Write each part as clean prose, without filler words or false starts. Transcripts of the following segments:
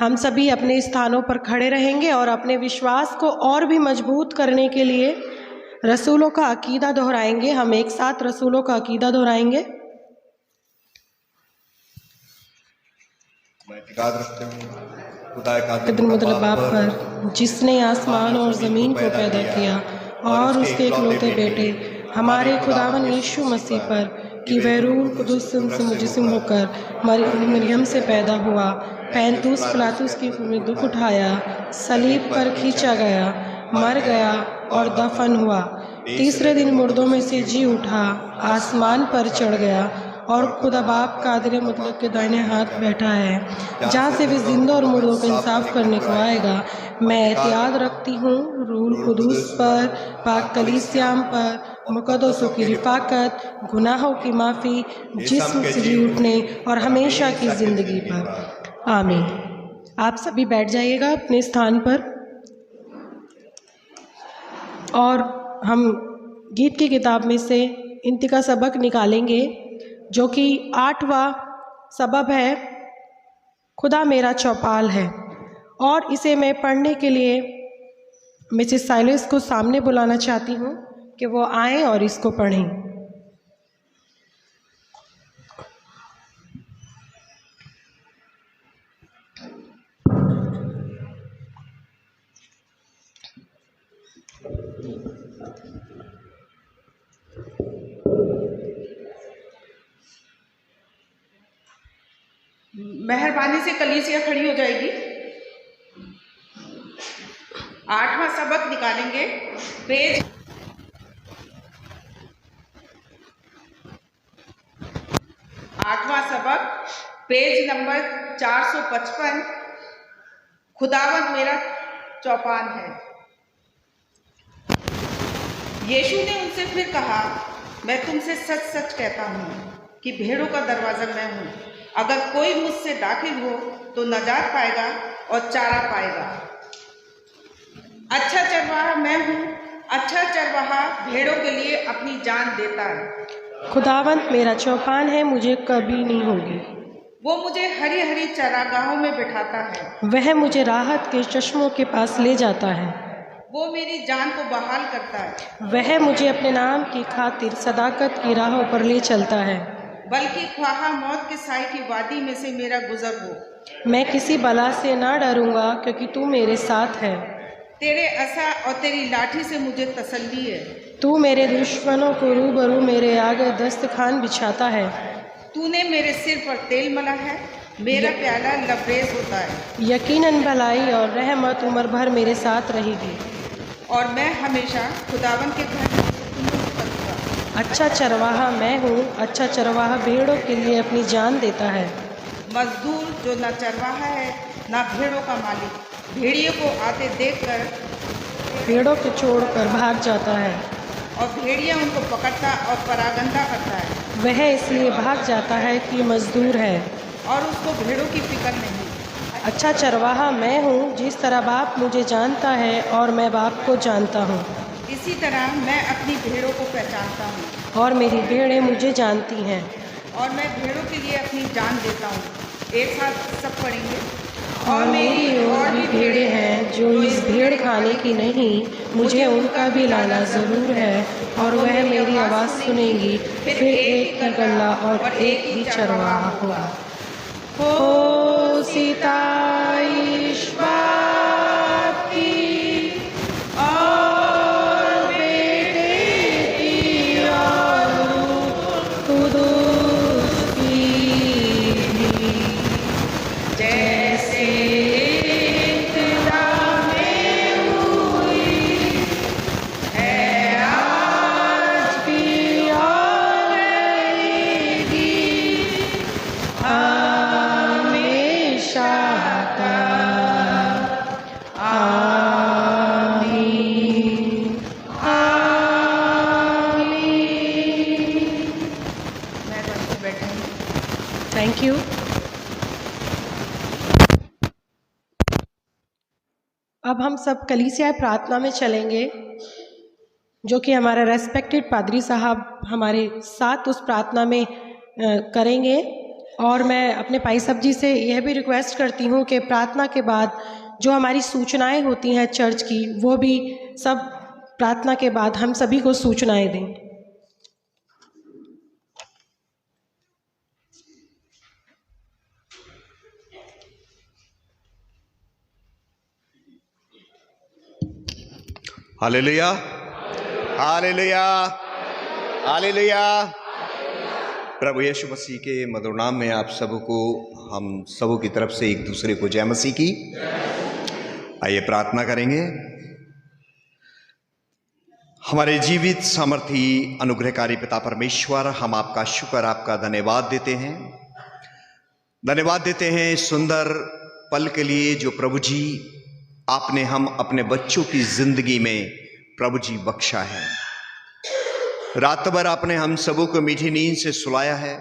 हम सभी अपने स्थानों पर खड़े रहेंगे और अपने विश्वास को और भी मजबूत करने के लिए रसूलों का अकीदा दोहराएंगे। हम एक साथ रसूलों का अकीदा दोहराएंगे। मैं इत्मीनान रखता हूँ खुदा मतलब बाप पर जिसने आसमान और ज़मीन को पैदा किया और उसके इकलौते बेटे हमारे खुदावन यीशु मसीह पर कि वह रूह कुदुस से मुजस्सिम होकर मरियम से पैदा हुआ, पैंतुस पिलातुस की में दुख उठाया, सलीब पर खींचा गया, मर गया और दफन हुआ, तीसरे दिन मुर्दों में से जी उठा, आसमान पर चढ़ गया और खुदा बाप कादिर मुतलक के दाहिने हाथ बैठा है, जहाँ से वे जिंदा और मुर्दों का इंसाफ करने को आएगा। मैं एहतियात रखती हूँ रूह कुदूस पर, पाक कलीसियाम पर, मुकद्दसों की रिफाकत, गुनाहों की माफ़ी, जिस्म से जी उठने और हमेशा की ज़िंदगी पर। आमीन। आप सभी बैठ जाइएगा अपने स्थान पर और हम गीत की किताब में से इंती का सबक निकालेंगे जो कि 8वां सबब है, खुदा मेरा चौपाल है। और इसे मैं पढ़ने के लिए मिसेस साइलेंस को सामने बुलाना चाहती हूँ कि वो आएँ और इसको पढ़ें। मेहरबानी से कलीसिया खड़ी हो जाएगी। 8वां सबक निकालेंगे पेज 8वां सबक पेज नंबर 455। खुदावंद मेरा चौपान है। यीशु ने उनसे फिर कहा, मैं तुमसे सच सच कहता हूँ कि भेड़ों का दरवाज़ा मैं हूँ। अगर कोई मुझसे दाखिल हो तो नजात पाएगा और चारा पाएगा। अच्छा चरवाहा मैं हूँ। अच्छा चरवाहा भेड़ों के लिए अपनी जान देता है। खुदावंत मेरा चौपान है, मुझे कभी नहीं होगी। वो मुझे हरी हरी चरागाहों में बिठाता है। वह मुझे राहत के चश्मों के पास ले जाता है। वो मेरी जान को बहाल करता है। वह मुझे अपने नाम की खातिर सदाकत की राहों पर ले चलता है। बल्कि ख्वाहा मौत के साए की वादी में से मेरा गुजर हो, मैं किसी बला से ना डरूंगा, क्योंकि तू मेरे साथ है। तेरे असा और तेरी लाठी से मुझे तसल्ली है। तू मेरे दुश्मनों को रूबरू मेरे आगे दस्तखान बिछाता है। तूने मेरे सिर पर तेल मला है, मेरा प्याला लबरेज होता है। यकीनन भलाई और रहमत उम्र भर मेरे साथ रहेगी और मैं हमेशा खुदावन के घर में करूँगा। अच्छा चरवाहा मैं हूँ। अच्छा चरवाहा भेड़ों के लिए अपनी जान देता है। मजदूर जो ना चरवाहा है ना भेड़ों का मालिक, भेड़िए को आते देखकर भेड़ों को छोड़कर भाग जाता है और भेड़िया उनको पकड़ता और परागंदा करता है। वह इसलिए भाग जाता है कि मजदूर है और उसको भेड़ों की फिक्र नहीं। अच्छा चरवाहा मैं हूँ। जिस तरह बाप मुझे जानता है और मैं बाप को जानता हूँ, इसी तरह मैं अपनी भेड़ों को पहचानता हूँ और मेरी भेड़ें मुझे जानती हैं और मैं भेड़ों के लिए अपनी जान देता हूँ। एक साथ सब पढ़ेंगे। और मेरी और भी भेड़ें हैं जो इस भेड़ खाने की नहीं, मुझे उनका भी लाना ज़रूर है और वह मेरी आवाज़ सुनेंगी। फिर एक ही गल्ला और एक ही चरवाहा होगा। हो सीताईश बाप की और बेटे की और रूह कुदूस की भी, जैसे इब्तिदा में हुई है आज भी और रहेगी हमेशा तक। आमीन आमीन। मैं बच्चे बैठूंगी। Thank you. अब हम सब कलीसिया प्रार्थना में चलेंगे, जो कि हमारा रेस्पेक्टेड पादरी साहब हमारे साथ उस प्रार्थना में करेंगे। और मैं अपने भाई साहब जी से यह भी रिक्वेस्ट करती हूँ कि प्रार्थना के बाद जो हमारी सूचनाएं होती हैं चर्च की, वो भी सब प्रार्थना के बाद हम सभी को सूचनाएं दें। Hallelujah, hallelujah, hallelujah. प्रभु यीशु मसीह के मधुर नाम में आप सबको, हम सबों की तरफ से एक दूसरे को जय मसीह की। आइए प्रार्थना करेंगे। हमारे जीवित सामर्थी अनुग्रहकारी पिता परमेश्वर, हम आपका शुक्र, आपका धन्यवाद देते हैं। धन्यवाद देते हैं इस सुंदर पल के लिए जो प्रभु जी आपने हम अपने बच्चों की जिंदगी में प्रभु जी बख्शा है। रात भर आपने हम सबों को मीठी नींद से सुलाया है,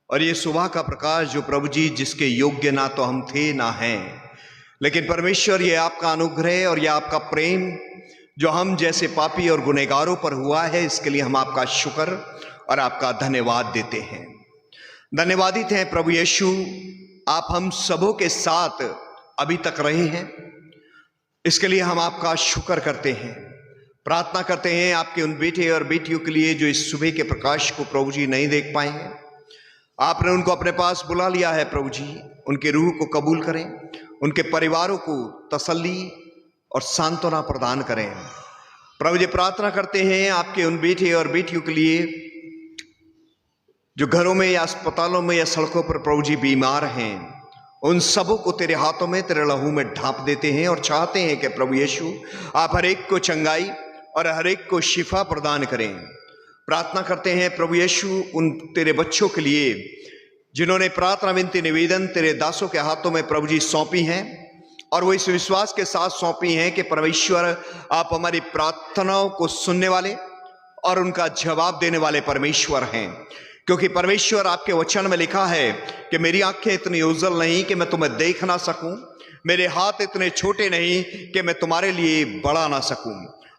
और ये सुबह का प्रकाश जो प्रभु जी जिसके योग्य ना तो हम थे ना हैं, लेकिन परमेश्वर ये आपका अनुग्रह और ये आपका प्रेम जो हम जैसे पापी और गुनहगारों पर हुआ है, इसके लिए हम आपका शुक्र और आपका धन्यवाद देते हैं। धन्यवादित हैं प्रभु यीशु, आप हम सबों के साथ अभी तक रहे हैं, इसके लिए हम आपका शुक्र करते हैं। प्रार्थना करते हैं आपके उन बेटे और बेटियों के लिए जो इस सुबह के प्रकाश को प्रभु जी नहीं देख पाए हैं। आपने उनको अपने पास बुला लिया है प्रभु जी, उनके रूह को कबूल करें, उनके परिवारों को तसल्ली और सांत्वना प्रदान करें। प्रभु जी प्रार्थना करते हैं आपके उन बेटे और बेटियों के लिए जो घरों में या अस्पतालों में या सड़कों पर प्रभु जी बीमार हैं, उन सबों को तेरे हाथों में, तेरे लहू में ढांप देते हैं और चाहते हैं कि प्रभु यीशु आप हर एक को चंगाई और हर एक को शिफा प्रदान करें। प्रार्थना करते हैं प्रभु यीशु उन तेरे बच्चों के लिए जिन्होंने प्रार्थना विनती निवेदन तेरे दासों के हाथों में प्रभु जी सौंपी हैं, और वो इस विश्वास के साथ सौंपी हैं कि परमेश्वर आप हमारी प्रार्थनाओं को सुनने वाले और उनका जवाब देने वाले परमेश्वर हैं। क्योंकि परमेश्वर आपके वचन में लिखा है कि मेरी आंखें इतनी उज्जवल नहीं कि मैं तुम्हें देख ना सकूं, मेरे हाथ इतने छोटे नहीं कि मैं तुम्हारे लिए बढ़ा ना सकूं।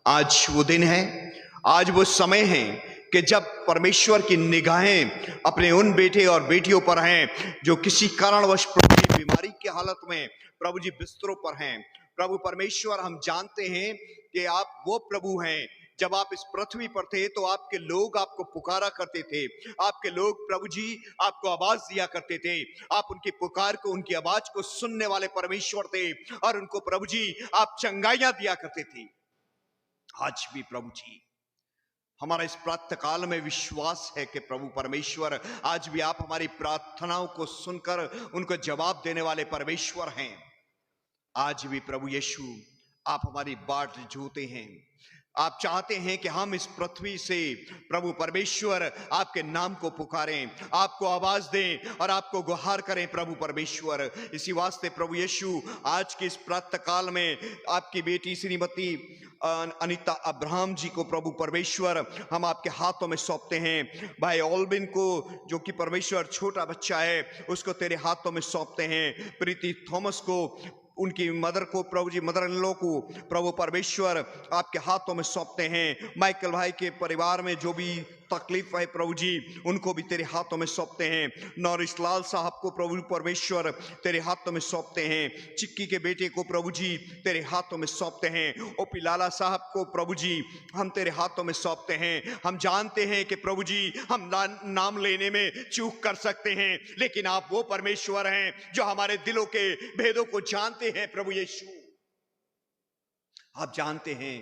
आज वो दिन है, आज वो समय है कि जब परमेश्वर की निगाहें अपने उन बेटे और बेटियों पर हैं जो किसी कारणवश प्रभु की बीमारी की हालत में प्रभु जी बिस्तरों पर हैं। प्रभु परमेश्वर, हम जानते हैं कि आप वो प्रभु हैं, जब आप इस पृथ्वी पर थे तो आपके लोग आपको पुकारा करते थे, आपके लोग प्रभु जी आपको आवाज दिया करते थे, आप उनकी पुकार को, उनकी आवाज को सुनने वाले परमेश्वर थे, और उनको प्रभु जी आप चंगाइयां दिया करते थे। आज भी प्रभु जी हमारा इस प्रातः काल में विश्वास है कि प्रभु परमेश्वर आज भी आप हमारी प्रार्थनाओं को सुनकर उनको जवाब देने वाले परमेश्वर हैं। आज भी प्रभु यीशु आप हमारी बाट जोते हैं। आप चाहते हैं कि हम इस पृथ्वी से प्रभु परमेश्वर आपके नाम को पुकारें, आपको आवाज दें और आपको गुहार करें प्रभु परमेश्वर। इसी वास्ते प्रभु यीशु आज के इस प्रातः काल में आपकी बेटी श्रीमती अनीता अब्राहम जी को प्रभु परमेश्वर हम आपके हाथों में सौंपते हैं। भाई ऑल्बिन को जो कि परमेश्वर छोटा बच्चा है उसको तेरे हाथों में सौंपते हैं। प्रीति थॉमस को, उनकी मदर को प्रभु जी, मदर इन लॉ को प्रभु परमेश्वर आपके हाथों में सौंपते हैं। माइकल भाई के परिवार में जो भी तकलीफ है प्रभु जी उनको भी तेरे हाथों में सौंपते हैं। नौरिस लाल साहब को प्रभु परमेश्वर तेरे हाथों में सौंपते हैं। चिक्की के बेटे को प्रभु जी तेरे हाथों में सौंपते हैं। ओपी लाला साहब को प्रभु जी हम तेरे हाथों में सौंपते हैं। हम जानते हैं कि प्रभु जी हम नाम लेने में चूक कर सकते हैं, लेकिन आप वो परमेश्वर हैं जो हमारे दिलों के भेदों को जानते हैं। प्रभु यीशु आप जानते हैं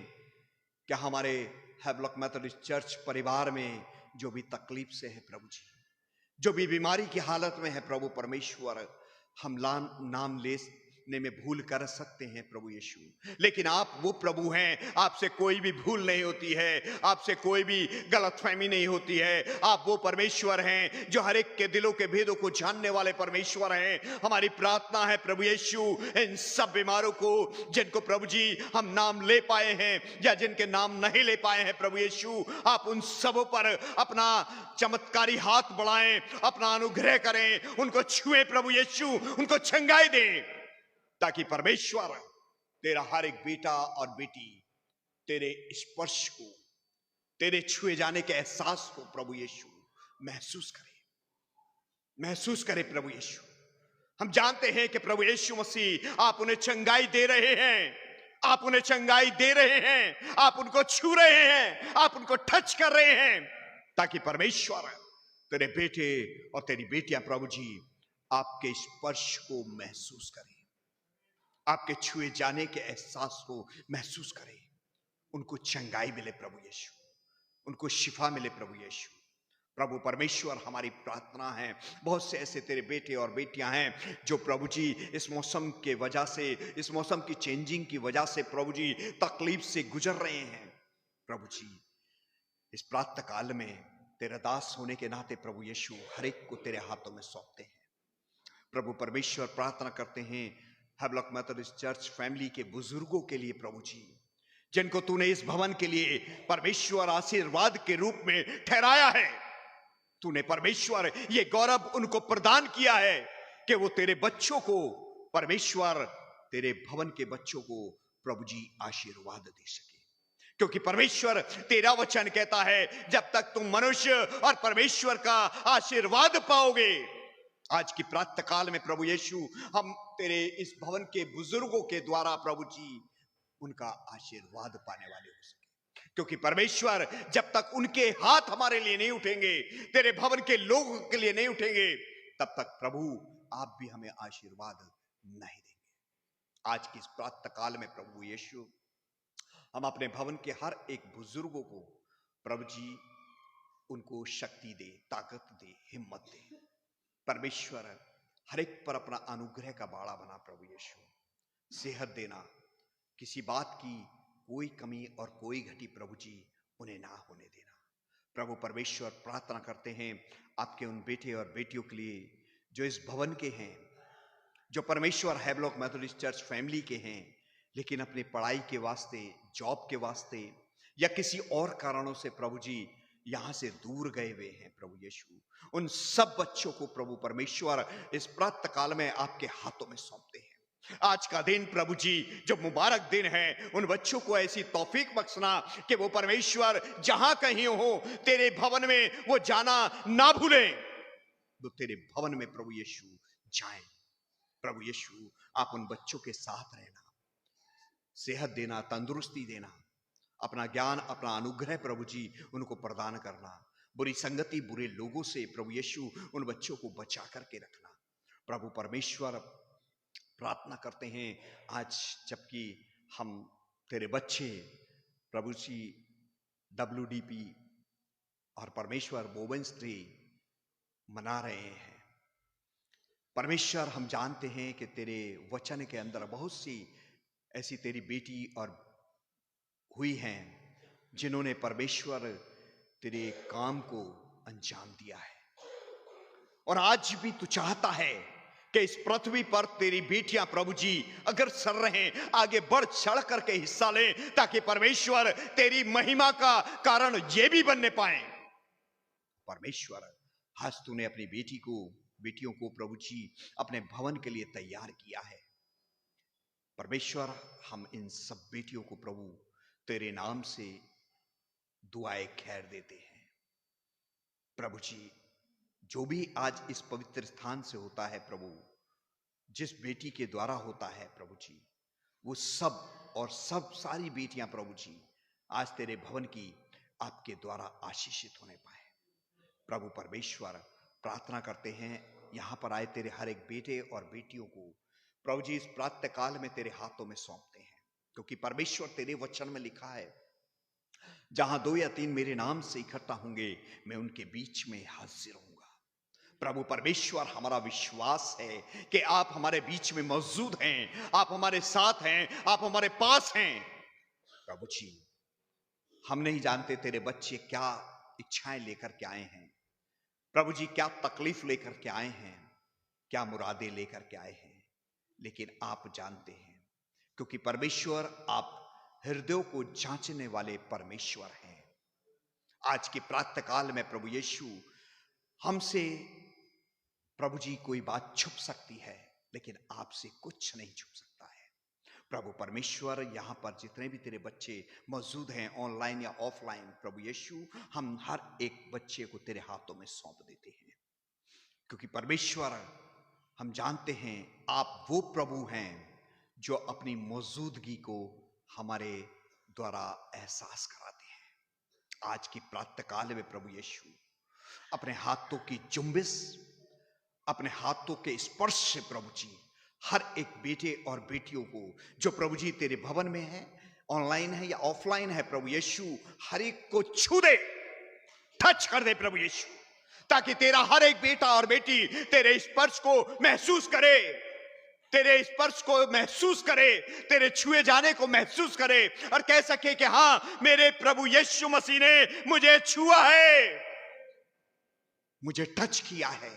कि हमारे हैवलॉक मेथोडिस्ट चर्च परिवार में जो भी तकलीफ से है प्रभु जी, जो भी बीमारी की हालत में है प्रभु परमेश्वर, हम नाम लेने में भूल कर सकते हैं प्रभु यीशु, लेकिन आप वो प्रभु हैं, आपसे कोई भी भूल नहीं होती है, आपसे कोई भी गलतफहमी नहीं होती है। आप वो परमेश्वर हैं जो हर एक के दिलों के भेदों को जानने वाले परमेश्वर हैं। हमारी प्रार्थना है प्रभु यीशु इन सब बीमारों को, जिनको प्रभु जी हम नाम ले पाए हैं या जिनके नाम नहीं ले पाए हैं, प्रभु यीशु आप उन सबों पर अपना चमत्कारी हाथ बढ़ाएं, अपना अनुग्रह करें, उनको छुए प्रभु यीशु, उनको चंगाई दें, ताकि परमेश्वर तेरा हर एक बेटा और बेटी तेरे स्पर्श को, तेरे छुए जाने के एहसास को प्रभु यीशु महसूस करे। महसूस करें प्रभु यीशु। हम जानते हैं कि प्रभु यीशु मसीह आप उन्हें चंगाई दे रहे हैं, आप उन्हें चंगाई दे रहे हैं, आप उनको छू रहे हैं, आप उनको टच कर रहे हैं, ताकि परमेश्वर तेरे बेटे और तेरी बेटियां प्रभु जी आपके स्पर्श को महसूस करें, आपके छुए जाने के एहसास को महसूस करें, उनको चंगाई मिले प्रभु यीशु, उनको शिफा मिले प्रभु यीशु। प्रभु परमेश्वर हमारी प्रार्थना है, बहुत से ऐसे तेरे बेटे और बेटियां हैं जो प्रभु जी इस मौसम के वजह से, इस मौसम की चेंजिंग की वजह से प्रभु जी तकलीफ से गुजर रहे हैं। प्रभु जी इस प्रातः काल में तेरा दास होने के नाते प्रभु यीशु हर एक को तेरे हाथों में सौंपते हैं। प्रभु परमेश्वर प्रार्थना करते हैं हेवलॉक मेथोडिस्ट चर्च फैमिली के बुजुर्गों के लिए प्रभु जी, जिनको तूने इस भवन के लिए परमेश्वर आशीर्वाद के रूप में ठहराया है। तूने परमेश्वर ये गौरव उनको प्रदान किया है कि वो तेरे बच्चों को, परमेश्वर तेरे भवन के बच्चों को प्रभु जी आशीर्वाद दे सके, क्योंकि परमेश्वर तेरा वचन कहता है जब तक तुम मनुष्य और परमेश्वर का आशीर्वाद पाओगे। आज की प्रातः काल में प्रभु यीशु हम तेरे इस भवन के बुजुर्गों के द्वारा प्रभु जी उनका आशीर्वाद पाने वाले हो सके, क्योंकि परमेश्वर जब तक उनके हाथ हमारे लिए नहीं उठेंगे, तेरे भवन के लोगों के लिए नहीं उठेंगे, तब तक प्रभु आप भी हमें आशीर्वाद नहीं देंगे। आज की इस प्रातः काल में प्रभु यीशु हम अपने भवन के हर एक बुजुर्गों को प्रभु जी उनको शक्ति दे, ताकत दे, हिम्मत दे। परमेश्वर हर एक पर अपना अनुग्रह का बाड़ा बना प्रभु यीशु, सेहत देना, किसी बात की कोई कमी और कोई घटी प्रभु जी उन्हें ना होने देना। प्रभु परमेश्वर प्रार्थना करते हैं आपके उन बेटे और बेटियों के लिए जो इस भवन के हैं, जो परमेश्वर हेवलॉक मेथोडिस्ट चर्च फैमिली के हैं, लेकिन अपनी पढ़ाई के वास्ते, जॉब के वास्ते या किसी और कारणों से प्रभु जी यहां से दूर गए हुए हैं। प्रभु यीशु उन सब बच्चों को प्रभु परमेश्वर इस प्रातः काल में आपके हाथों में सौंपते हैं। आज का दिन प्रभु जी जो मुबारक दिन है, उन बच्चों को ऐसी तौफीक बख्शना कि वो परमेश्वर जहां कहीं हो तेरे भवन में वो जाना ना भूलें, वो तेरे भवन में प्रभु यीशु जाएं। प्रभु यीशु आप उन बच्चों के साथ रहना, सेहत देना, तंदुरुस्ती देना, अपना ज्ञान, अपना अनुग्रह प्रभु जी उनको प्रदान करना, बुरी संगति, बुरे लोगों से प्रभु यीशु उन बच्चों को बचा करके रखना। प्रभु परमेश्वर प्रार्थना करते हैं आज जबकि हम तेरे बच्चे प्रभु जी WDP और परमेश्वर वुमेन्स डे मना रहे हैं, परमेश्वर हम जानते हैं कि तेरे वचन के अंदर बहुत सी ऐसी तेरी बेटी और हुई हैं जिन्होंने परमेश्वर तेरे काम को अंजाम दिया है, और आज भी तू चाहता है कि इस पृथ्वी पर तेरी बेटियां प्रभु जी अगर सर रहे, आगे बढ़ चढ़ करके हिस्सा लें, ताकि परमेश्वर तेरी महिमा का कारण ये भी बनने पाए। परमेश्वर आज तूने अपनी बेटियों को प्रभु जी अपने भवन के लिए तैयार किया है। परमेश्वर हम इन सब बेटियों को प्रभु तेरे नाम से दुआएं खैर देते हैं। प्रभु जी जो भी आज इस पवित्र स्थान से होता है प्रभु, जिस बेटी के द्वारा होता है प्रभु जी, वो सब और सब सारी बेटियां प्रभु जी आज तेरे भवन की आपके द्वारा आशीषित होने पाए। प्रभु परमेश्वर प्रार्थना करते हैं यहां पर आए तेरे हर एक बेटे और बेटियों को प्रभु जी इस प्रातः काल में तेरे हाथों में सौंपते हैं, क्योंकि परमेश्वर तेरे वचन में लिखा है जहां 2 या 3 मेरे नाम से इकट्ठा होंगे मैं उनके बीच में हाजिर हूंगा। प्रभु परमेश्वर हमारा विश्वास है कि आप हमारे बीच में मौजूद हैं, आप हमारे साथ हैं, आप हमारे पास हैं। प्रभु जी हम नहीं जानते तेरे बच्चे क्या इच्छाएं लेकर के आए हैं, प्रभु जी क्या तकलीफ लेकर के आए हैं, क्या मुरादें लेकर के आए हैं, लेकिन आप जानते हैं, क्योंकि परमेश्वर आप हृदयों को जांचने वाले परमेश्वर हैं। आज के प्रातः काल में प्रभु यीशु हमसे प्रभु जी कोई बात छुप सकती है, लेकिन आपसे कुछ नहीं छुप सकता है। प्रभु परमेश्वर यहां पर जितने भी तेरे बच्चे मौजूद हैं ऑनलाइन या ऑफलाइन, प्रभु यीशु हम हर एक बच्चे को तेरे हाथों में सौंप देते हैं। क्योंकि परमेश्वर हम जानते हैं आप वो प्रभु हैं जो अपनी मौजूदगी को हमारे द्वारा एहसास कराते हैं। आज की प्रातःकाल में प्रभु यीशु अपने हाथों की जुम्बिश, अपने हाथों के स्पर्श से प्रभु जी हर एक बेटे और बेटियों को जो प्रभु जी तेरे भवन में है, ऑनलाइन है या ऑफलाइन है, प्रभु यीशु हर एक को छू दे, टच कर दे प्रभु यीशु, ताकि तेरा हर एक बेटा और बेटी तेरे स्पर्श को महसूस करे, तेरे स्पर्श को महसूस करे, तेरे छुए जाने को महसूस करे और कह सके कि हां, मेरे प्रभु यीशु मसीह ने मुझे छुआ है, मुझे टच किया है।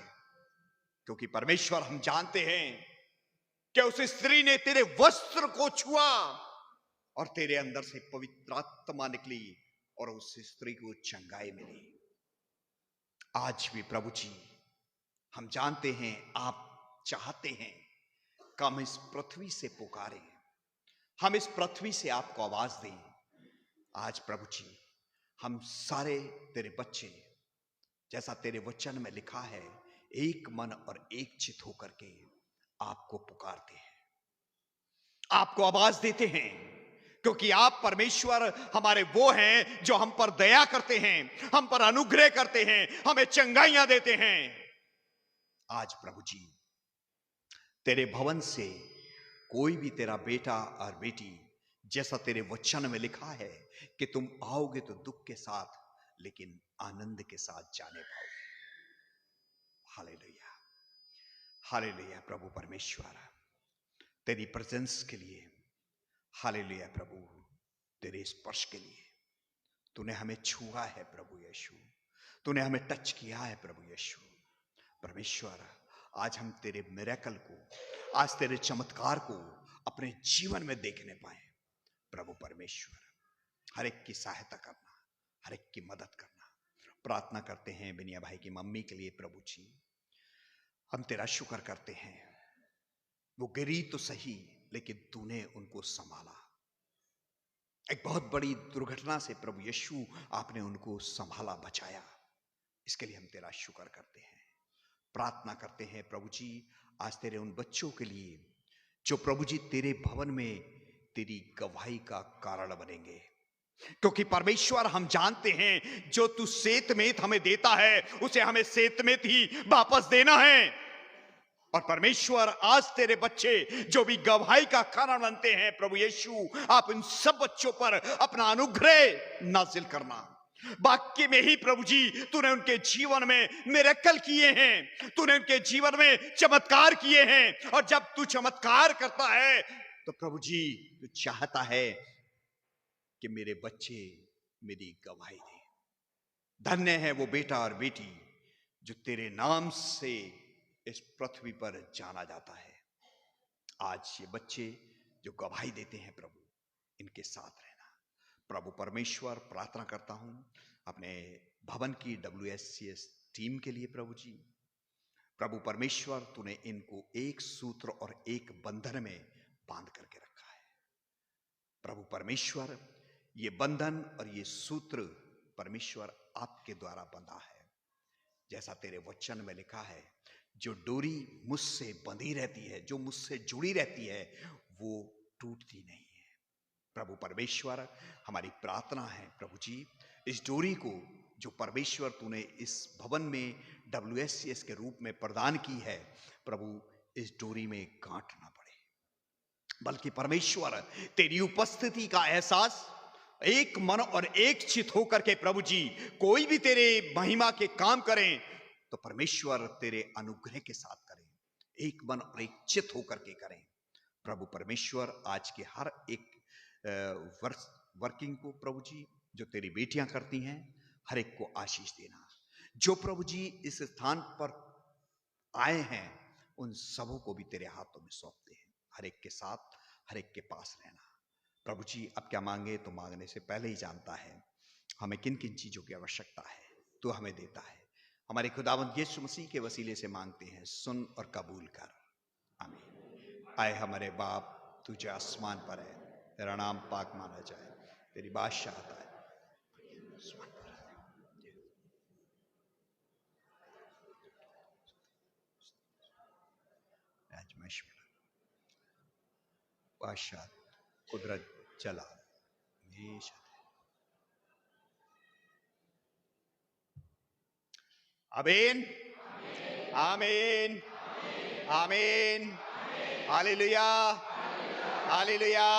क्योंकि परमेश्वर हम जानते हैं कि उस स्त्री ने तेरे वस्त्र को छुआ और तेरे अंदर से पवित्र आत्मा निकली और उस स्त्री को चंगाई मिली। आज भी प्रभु जी हम जानते हैं आप चाहते हैं कि हम इस पृथ्वी से पुकारें, हम इस पृथ्वी से आपको आवाज दें। आज प्रभु जी हम सारे तेरे बच्चे, जैसा तेरे वचन में लिखा है, एक मन और एक चित होकर के आपको पुकारते हैं, आपको आवाज देते हैं, क्योंकि आप परमेश्वर हमारे वो हैं जो हम पर दया करते हैं, हम पर अनुग्रह करते हैं, हमें चंगाइयां देते हैं। आज प्रभु जी तेरे भवन से कोई भी तेरा बेटा और बेटी, जैसा तेरे वचन में लिखा है कि तुम आओगे तो दुख के साथ लेकिन आनंद के साथ जाने पाओगे। हालेलुया, हालेलुया प्रभु परमेश्वर, तेरी प्रेजेंस के लिए हालेलुया प्रभु, तेरे स्पर्श के लिए तूने हमें छुआ है प्रभु यीशु, तूने हमें टच किया है प्रभु यीशु। परमेश्वर आज हम तेरे मिरेकल को, आज तेरे चमत्कार को अपने जीवन में देखने पाए प्रभु परमेश्वर। हर एक की सहायता करना, हर एक की मदद करना। प्रार्थना करते हैं बिनिया भाई की मम्मी के लिए प्रभु जी, हम तेरा शुक्र करते हैं, वो गिरी तो सही लेकिन तूने उनको संभाला। एक बहुत बड़ी दुर्घटना से प्रभु यीशु आपने उनको संभाला, बचाया, इसके लिए हम तेरा शुक्र करते हैं। प्रार्थना करते हैं प्रभु जी आज तेरे उन बच्चों के लिए जो प्रभु जी तेरे भवन में तेरी गवाही का कारण बनेंगे, क्योंकि परमेश्वर हम जानते हैं जो तू सेतमेत हमें देता है उसे हमें सेतमेत ही वापस देना है। और परमेश्वर आज तेरे बच्चे जो भी गवाही का कारण बनते हैं प्रभु यीशु, आप इन सब बच्चों पर अपना अनुग्रह नाजिल करना। वाक्य में ही प्रभु जी तूने उनके जीवन में मिरेकल किए हैं, तूने उनके जीवन में चमत्कार किए हैं, और जब तू चमत्कार करता है तो प्रभु जी तू चाहता है कि मेरे बच्चे मेरी गवाही दें। धन्य है वो बेटा और बेटी जो तेरे नाम से इस पृथ्वी पर जाना जाता है। आज ये बच्चे जो गवाही देते हैं प्रभु, इनके साथ रहना। प्रभु परमेश्वर प्रार्थना करता हूं अपने भवन की WSCS टीम के लिए प्रभु जी। प्रभु परमेश्वर तूने इनको एक सूत्र और एक बंधन में बांध करके रखा है। प्रभु परमेश्वर ये बंधन और ये सूत्र परमेश्वर आपके द्वारा बंधा है। जैसा तेरे वचन में लिखा है, जो डोरी मुझसे बंधी रहती है, जो मुझसे जुड़ी रहती है, वो टूटती नहीं है। प्रभु परमेश्वर हमारी प्रार्थना है प्रभु जी, इस डोरी को जो परमेश्वर तूने इस भवन में WSCS के रूप में प्रदान की है, प्रभु इस डोरी में गांठ ना पड़े, बल्कि परमेश्वर तेरी उपस्थिति का एहसास एक मन और एक चित होकर के प्रभु जी कोई भी तेरे महिमा के काम करें तो परमेश्वर तेरे अनुग्रह के साथ करें, एक मन और एक चित होकर के करें। प्रभु परमेश्वर आज के हर एक वर्किंग को प्रभु जी जो तेरी बेटियां करती हैं, हर एक को आशीष देना। जो प्रभु जी इस स्थान पर आए हैं उन सबों को भी तेरे हाथों में सौंपते हैं। हर एक के साथ, हर एक के पास रहना। प्रभु जी अब क्या मांगे तो मांगने से पहले ही जानता है हमें किन किन चीजों की आवश्यकता है, तो हमें देता है। हमारे खुदावंद यीशु मसीह के वसीले से मांगते हैं, सुन और कबूल कर, आमीन। आए हमारे बाप तू जो आसमान पर है, तेरा नाम पाक माना जाए, तेरी बादशाहत आए। बादशाह कुदरत जलाल हमेशा आमीन आमीन आमीन हालेलुया हालेलुया